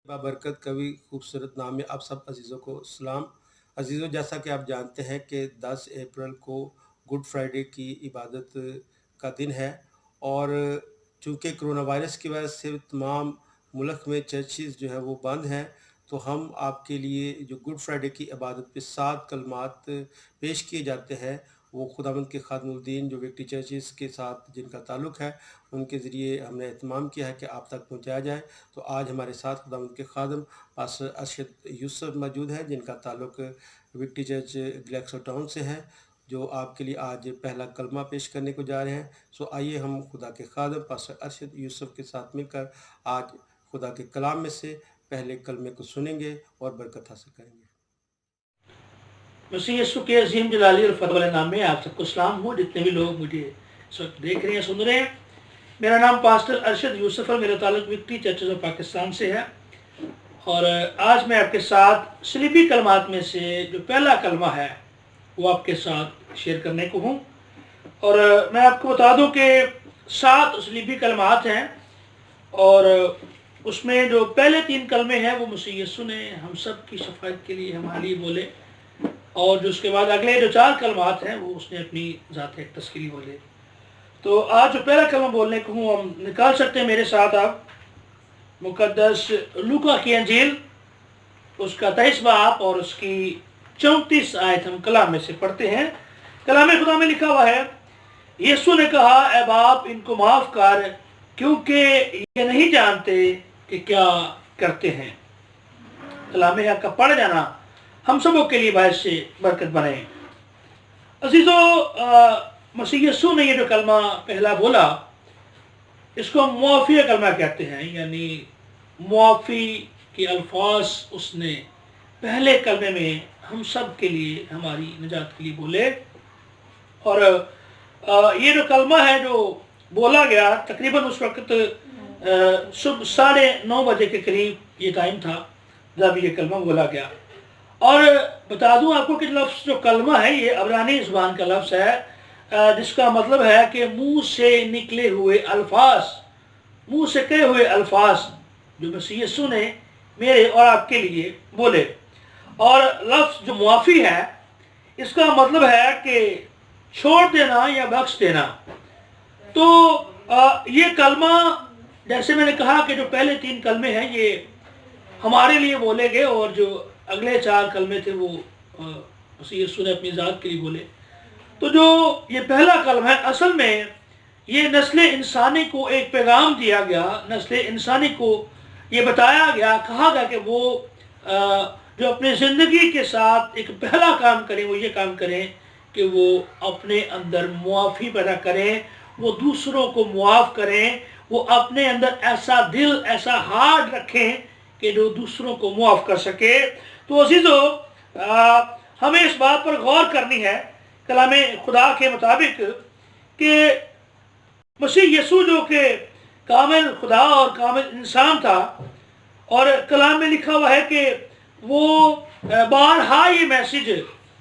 बाबरकत कवि खूबसूरत नाम में आप सब अजीज़ों को सलाम। अजीज़ों, जैसा कि आप जानते हैं कि 10 अप्रैल को गुड फ्राइडे की इबादत का दिन है और चूँकि कोरोना वायरस की वजह से तमाम मुल्क में चर्चेज़ जो है वो बंद हैं, तो हम आपके लिए जो गुड फ्राइडे की इबादत पे 7 कलमात पेश किए जाते हैं, वो खुदावंद के खादमुद्दीन जो विक्ट्री चर्चेज़ के साथ जिनका ताल्लुक़ है, उनके ज़रिए हमने एहतमाम किया है कि आप तक पहुँचाया जाए। तो आज हमारे साथ खुदावंद के खादम पास्टर अरशद यूसुफ मौजूद हैं, जिनका ताल्लुक़ विक्ट्री चर्च ग्लेक्सो टाउन से है, जो आपके लिए आज पहला कलमा पेश करने को जा रहे हैं। सो आइए हम खुदा के खादम पास्टर अरशद यूसुफ के साथ मिलकर आज खुदा के कलाम में से पहले कलमे को सुनेंगे और बरकत हासिल करेंगे। मसीह यीशु के अजीम जलाली और फضل वाले नाम में आप सबको सलाम हो। जितने भी लोग मुझे इस वक्त देख रहे हैं, सुन रहे हैं, मेरा नाम पास्टर अरशद यूसुफ है। मेरा ताल्लुक विक्ट्री चर्चेज ऑफ पाकिस्तान से है और आज मैं आपके साथ सलीबी कलमात में से जो पहला कलमा है वो आपके साथ शेयर करने को हूँ। और मैं आपको बता दूं कि 7 सलीबी कलमात हैं और उसमें जो पहले 3 कलमे हैं वो मसीह यीशु ने हम सब की शफायत के लिए हमारे लिए बोले, और जो उसके बाद अगले जो 4 कलमात हैं वो उसने अपनी ज़ात अक़दस के लिए बोले। तो आज जो पहला कलमा बोलने को हूँ, हम निकाल सकते हैं मेरे साथ आप मुक़द्दस लूका की अंजील, उसका 23 बाब और उसकी 34 आयत हम कलाम में से पढ़ते हैं। कलाम खुदा में लिखा हुआ है, यीशु ने कहा, ए बाप, इनको माफ़ कर, क्योंकि ये नहीं जानते कि क्या करते हैं। कलाम हक़ का पढ़ जाना हम सबों के लिए बायस से बरकत बने। अज़ीज़ों, मसीह यीशु ने ये जो कलमा पहला बोला, इसको मुआफ़ी का कलमा कहते हैं, यानी मुआफ़ी के अल्फाज उसने पहले कलमे में हम सब के लिए, हमारी निजात के लिए बोले। और ये जो कलमा है जो बोला गया, तकरीबन उस वक्त सुबह 9:30 बजे के करीब ये टाइम था जब ये कलमा बोला गया। और बता दूं आपको कि लफ्ज़ जो कलमा है ये अबरानी ज़ुबान का लफ्ज़ है, जिसका मतलब है कि मुंह से निकले हुए अल्फाज, मुंह से कहे हुए अल्फाज जो मसीह यीशु ने मेरे और आपके लिए बोले। और लफ्ज़ जो मुआफ़ी है, इसका मतलब है कि छोड़ देना या बख्श देना। तो ये कलमा, जैसे मैंने कहा कि जो पहले 3 कलमे हैं ये हमारे लिए बोले गए, और जो अगले 4 कलमे थे वो मसीह यीशु ने अपनी ज़ात के लिए बोले। तो जो ये पहला कलमा है, असल में ये नस्ल इंसानी को एक पैगाम दिया गया, नस्ल इंसानी को ये बताया गया, कहा गया कि वो जो अपनी ज़िंदगी के साथ एक पहला काम करें, वो ये काम करें कि वो अपने अंदर मुआफ़ी पैदा करें, वो दूसरों को मुआफ़ करें, वो अपने अंदर ऐसा दिल, ऐसा हार्ट रखें कि जो दूसरों को मुआफ़ कर सके। तो अज़ीज़ों, हमें इस बात पर गौर करनी है कलाम खुदा के मुताबिक कि मसीह यीशु जो कि कामिल खुदा और कामिल इंसान था, और कलाम में लिखा हुआ है कि वो बारहा ये मैसेज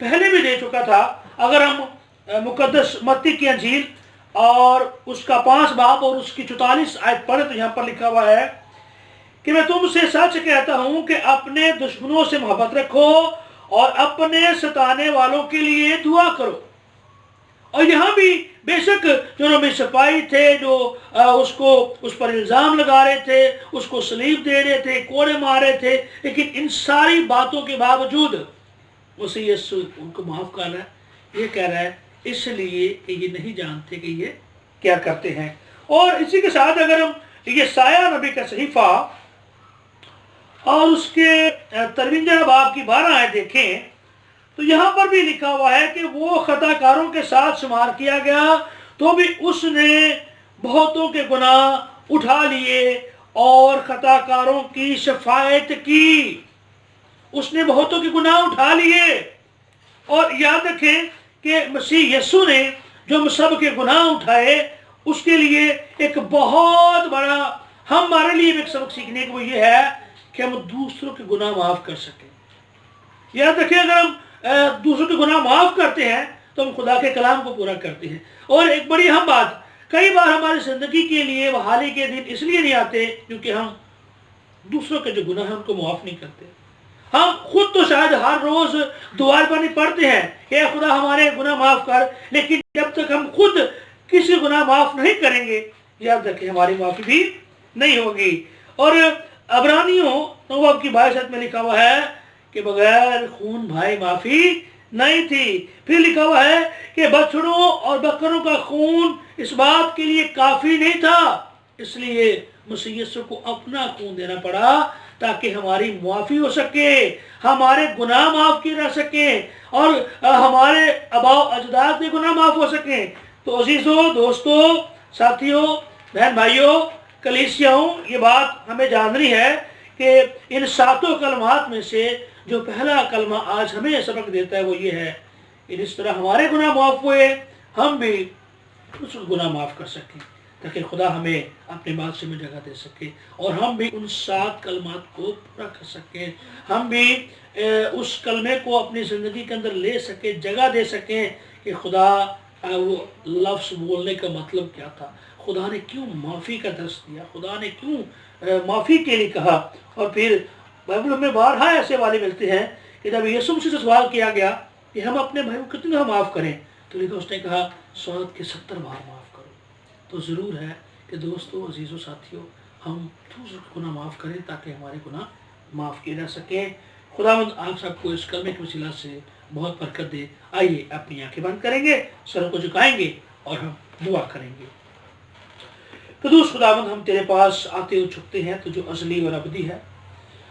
पहले भी दे चुका था। अगर हम मुक़द्दस मत्ती की अंजील और उसका 5 बाब और उसकी 44 आयत पढ़े, तो यहाँ पर लिखा हुआ है कि मैं तुमसे सच कहता हूँ कि अपने दुश्मनों से मोहब्बत रखो और अपने सताने वालों के लिए दुआ करो। और यहाँ भी बेशक जो रोमी सिपाही थे, जो उसको उस पर इल्ज़ाम लगा रहे थे, उसको सलीब दे रहे थे, कोड़े मार रहे थे, लेकिन इन सारी बातों के बावजूद मसीह यीशु उनको माफ़ कर रहा है। ये कह रहा है इसलिए कि ये नहीं जानते कि ये क्या करते हैं। और इसी के साथ अगर हम यशायाह नबी का सहीफा और उसके 53 बाब की 12 आयत देखें, तो यहाँ पर भी लिखा हुआ है कि वो खताकारों के साथ शुमार किया गया, तो भी उसने बहुतों के गुनाह उठा लिए और खताकारों की शफायत की। उसने बहुतों के गुनाह उठा लिए। और याद रखें कि मसीह यीशु ने जो हम सब के गुनाह उठाए, उसके लिए एक बहुत बड़ा हमारे लिए एक सबक सीखने को ये है कि हम दूसरों के गुनाह माफ़ कर सकें। याद रखें, अगर हम दूसरों के गुनाह माफ़ करते हैं तो हम खुदा के कलाम को पूरा करते हैं। और एक बड़ी अहम बात, कई बार हमारी ज़िंदगी के लिए बहाली के दिन इसलिए नहीं आते क्योंकि हम दूसरों के जो गुनाह हैं उनको माफ़ नहीं करते। हम खुद तो शायद हर रोज दुआ पानी पढ़ते हैं कि खुदा हमारे गुनाह माफ़ कर, लेकिन जब तक हम खुद किसी गुनाह माफ़ नहीं करेंगे, याद रखें हमारी माफ़ी भी नहीं होगी। और अबरानियों 9 की 22 में लिखा हुआ है कि बगैर खून भाई माफ़ी नहीं थी। फिर लिखा हुआ है कि बछड़ों और बकरों का खून इस बात के लिए काफ़ी नहीं था, इसलिए मसीह यीशु को अपना खून देना पड़ा ताकि हमारी माफ़ी हो सके, हमारे गुनाह माफ़ किए जा सके और हमारे आबाओ अजदाद के गुनाह माफ़ हो सके। तो अजीज़ों, दोस्तों, साथियों, बहन भाइयों, कलीसियाओं, ये बात हमें जाननी है कि इन 7 कलमात में से जो पहला कलमा आज हमें सबक देता है वो ये है कि जिस तरह हमारे गुनाह माफ़ हुए, हम भी उस गुनाह माफ़ कर सकें ताकि खुदा हमें अपने बादशाह में जगह दे सके और हम भी उन 7 कलमात को पूरा कर सकें, हम भी उस कलमे को अपनी ज़िंदगी के अंदर ले सकें, जगह दे सकें कि खुदा वो लफ्ज़ बोलने का मतलब क्या था, खुदा ने क्यों माफ़ी का दर्स दिया, खुदा ने क्यों माफ़ी के लिए कहा। और फिर बाइबल में बारहा ऐसे वाले मिलते हैं कि जब यीशु मसीह से सवाल किया गया कि हम अपने भाई को कितना माफ़ करें, तो लिखा उसने कहा 100 के 70 बार माफ़ करो। तो ज़रूर है कि दोस्तों, अजीज़ों, साथियों, हम दूसरों के गुनाह माफ़ करें ताकि हमारे गुनाह माफ़ किए जा सकें। खुदावंद आप सबको इस कलमे की वसीला से बहुत बरकत दे। आइए अपनी आंखें बंद करेंगे, सरों को झुकाएंगे और हम दुआ करेंगे। कदूस खुदावंद, हम तेरे पास आते हुए झुकते हैं तो जो असली और अबदी है,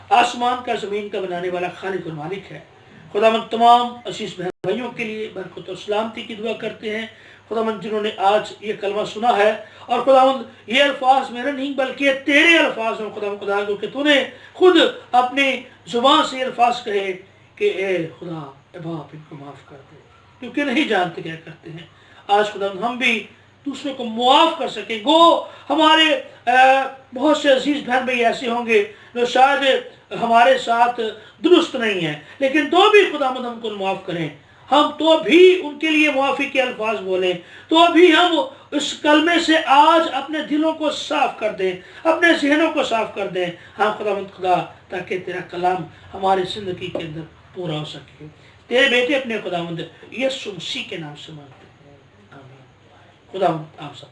आसमान का ज़मीन का बनाने वाला खालिक और मालिक है। खुदावंद, तमाम असीस बहन भाइयों के लिए बरकत और सलामती की दुआ करते हैं खुदावंद, जिन्होंने आज ये कलमा सुना है। और खुदावंद, ये अल्फाज मेरे नहीं बल्कि तेरे अल्फाज हैं खुदावंद, खुदा क्योंकि तूने खुद अपनी ज़ुबान से अल्फाज कहे कि ए खुदा, ए बाप, इनको माफ़ कर दे क्योंकि नहीं जानते क्या करते हैं। आज खुदावंद, हम भी दूसरों को मुआफ़ कर सकें। गो हमारे बहुत से अजीज़ बहन भाई ऐसे होंगे जो शायद हमारे साथ दुरुस्त नहीं है, लेकिन तो भी खुदावंद हमको माफ़ करें, हम तो भी उनके लिए मुआफ़ी के अल्फाज बोलें, तो भी हम उस कलमे से आज अपने दिलों को साफ़ कर दें, अपने ज़हनों को साफ़ कर दें। हाँ खुदावंद खुदा, ताकि तेरा कलाम हमारी ज़िंदगी के अंदर पूरा हो सके। तेरे बेटे अपने खुदावंद यीशु मसीह के नाम से मांगते हैं, आमीन। खुदावंद आप सब